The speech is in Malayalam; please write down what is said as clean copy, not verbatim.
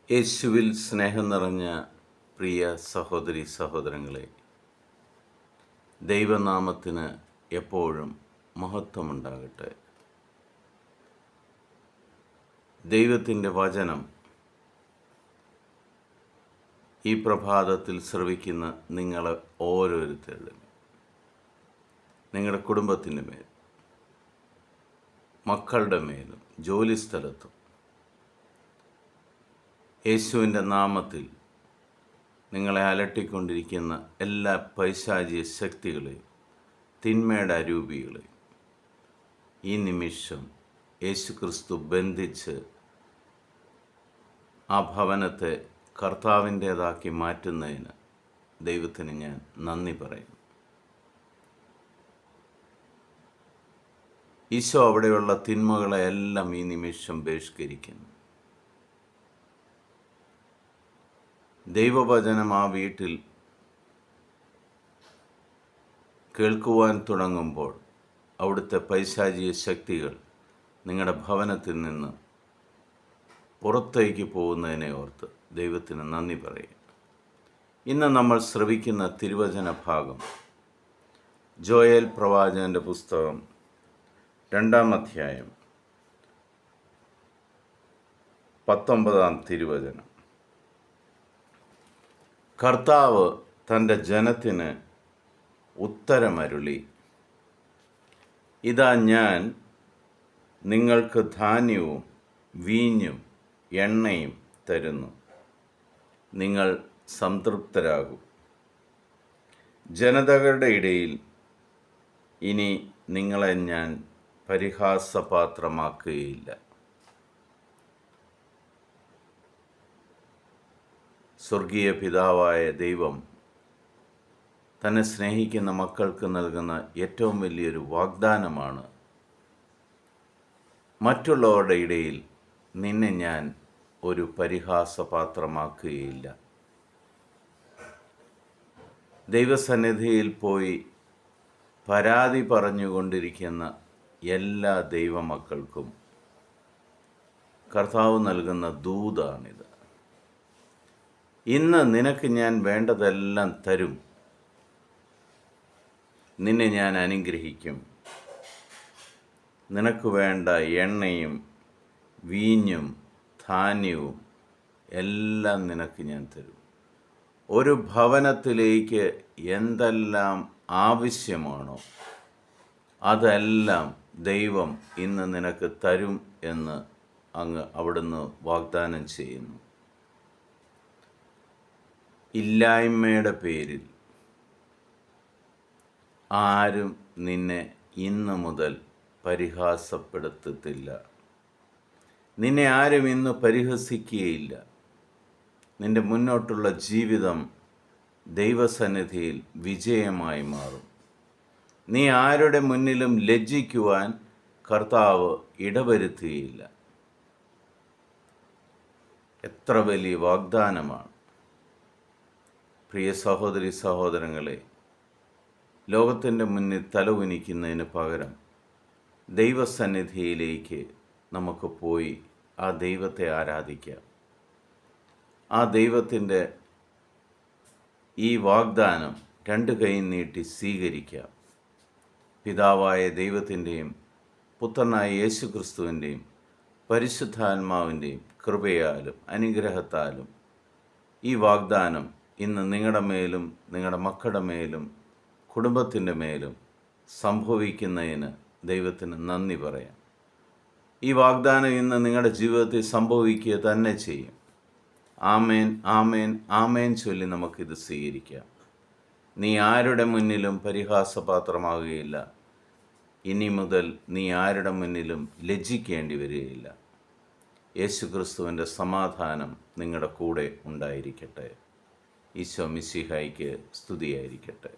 യേശുവിൽ സ്നേഹം നിറഞ്ഞ പ്രിയ സഹോദരി സഹോദരങ്ങളെ, ദൈവനാമത്തിന് എപ്പോഴും മഹത്വമുണ്ടാകട്ടെ. ദൈവത്തിൻ്റെ വചനം ഈ പ്രഭാതത്തിൽ ശ്രവിക്കുന്ന നിങ്ങളെ ഓരോരുത്തരുടെയും, നിങ്ങളുടെ കുടുംബത്തിൻ്റെ മേൽ, മക്കളുടെ മേലും, ജോലിസ്ഥലത്തും യേശുവിൻ്റെ നാമത്തിൽ നിങ്ങളെ അലട്ടിക്കൊണ്ടിരിക്കുന്ന എല്ലാ പൈശാചിക ശക്തികളെയും, തിന്മയുടെ അരൂപികളെയും ഈ നിമിഷം യേശുക്രിസ്തു ബന്ധിച്ച് ആ ഭവനത്തെ കർത്താവിൻ്റേതാക്കി മാറ്റുന്നതിന് ദൈവത്തിന് ഞാൻ നന്ദി പറയുന്നു. ഈശോ അവിടെയുള്ള തിന്മകളെയെല്ലാം ഈ നിമിഷം ബഹിഷ്കരിക്കുന്നു. ദൈവവചനം ആ വീട്ടിൽ കേൾക്കുവാൻ തുടങ്ങുമ്പോൾ അവിടുത്തെ പൈശാചിക ശക്തികൾ നിങ്ങളുടെ ഭവനത്തിൽ നിന്ന് പുറത്തേക്ക് പോകുന്നതിനെ ഓർത്ത് ദൈവത്തിന് നന്ദി പറയുക. ഇന്ന് നമ്മൾ ശ്രവിക്കുന്ന തിരുവചന ഭാഗം ജോയേൽ പ്രവാചകൻ്റെ പുസ്തകം 2-ാം അധ്യായം 19-ാം തിരുവചനം. കർത്താവ് തൻ്റെ ജനത്തിന് ഉത്തരമരുളി, ഇതാ ഞാൻ നിങ്ങൾക്ക് ധാന്യവും വീഞ്ഞും എണ്ണയും തരുന്നു, നിങ്ങൾ സംതൃപ്തരാകും. ജനതകളുടെ ഇടയിൽ ഇനി നിങ്ങളെ ഞാൻ പരിഹാസപാത്രമാക്കുകയില്ല. സ്വർഗീയ പിതാവായ ദൈവം തന്നെ സ്നേഹിക്കുന്ന മക്കൾക്ക് നൽകുന്ന ഏറ്റവും വലിയൊരു വാഗ്ദാനമാണ്, മറ്റുള്ളവരുടെ ഇടയിൽ നിന്നെ ഞാൻ ഒരു പരിഹാസപാത്രമാക്കുകയില്ല. ദൈവസന്നിധിയിൽ പോയി പരാതി പറഞ്ഞുകൊണ്ടിരിക്കുന്ന എല്ലാ ദൈവമക്കൾക്കും കർത്താവ് നൽകുന്ന ദൂതാണിത്. ഇന്ന് നിനക്ക് ഞാൻ വേണ്ടതെല്ലാം തരും, നിന്നെ ഞാൻ അനുഗ്രഹിക്കും, നിനക്ക് വേണ്ട എണ്ണയും വീഞ്ഞും ധാന്യവും എല്ലാം നിനക്ക് ഞാൻ തരും. ഒരു ഭവനത്തിലേക്ക് എന്തെല്ലാം ആവശ്യമാണോ അതെല്ലാം ദൈവം ഇന്ന് നിനക്ക് തരും എന്ന് അവിടുന്ന് വാഗ്ദാനം ചെയ്യുന്നു. ഇല്ലായ്മയുടെ പേരിൽ ആരും നിന്നെ ഇന്ന് മുതൽ പരിഹാസപ്പെടുത്തത്തില്ല. നിന്നെ ആരും ഇന്ന് പരിഹസിക്കുകയില്ല. നിന്റെ മുന്നോട്ടുള്ള ജീവിതം ദൈവസന്നിധിയിൽ വിജയമായി മാറും. നീ ആരുടെ മുന്നിലും ലജ്ജിക്കുവാൻ കർത്താവ് ഇടവരുത്തുകയില്ല. എത്ര വലിയ വാഗ്ദാനമാണ്! പ്രിയ സഹോദരി സഹോദരങ്ങളെ, ലോകത്തിൻ്റെ മുന്നിൽ തലകുനിക്കുന്നതിന് പകരം ദൈവസന്നിധിയിലേക്ക് നമുക്ക് പോയി ആ ദൈവത്തെ ആരാധിക്കാം. ആ ദൈവത്തിൻ്റെ ഈ വാഗ്ദാനം 2 കൈ നീട്ടി സ്വീകരിക്കാം. പിതാവായ ദൈവത്തിൻ്റെയും പുത്രനായ യേശുക്രിസ്തുവിൻ്റെയും പരിശുദ്ധാത്മാവിൻ്റെയും കൃപയാലും അനുഗ്രഹത്താലും ഈ വാഗ്ദാനം ഇന്ന് നിങ്ങളുടെ മേലും നിങ്ങളുടെ മക്കളുടെ മേലും കുടുംബത്തിൻ്റെ മേലും സംഭവിക്കുന്നതിന് ദൈവത്തിന് നന്ദി പറയാം. ഈ വാഗ്ദാനം ഇന്ന് നിങ്ങളുടെ ജീവിതത്തിൽ സംഭവിക്കുക തന്നെ ചെയ്യും. ആമേൻ, ആമേൻ, ആമേൻ ചൊല്ലി നമുക്കിത് സ്വീകരിക്കാം. നീ ആരുടെ മുന്നിലും പരിഹാസപാത്രമാകുകയില്ല. ഇനി മുതൽ നീ ആരുടെ മുന്നിലും ലജ്ജിക്കേണ്ടി വരികയില്ല. യേശുക്രിസ്തുവിൻ്റെ സമാധാനം നിങ്ങളുടെ കൂടെ ഉണ്ടായിരിക്കട്ടെ. ഈശോ മിശിഹായ്ക്ക് സ്തുതിയായിരിക്കട്ടെ.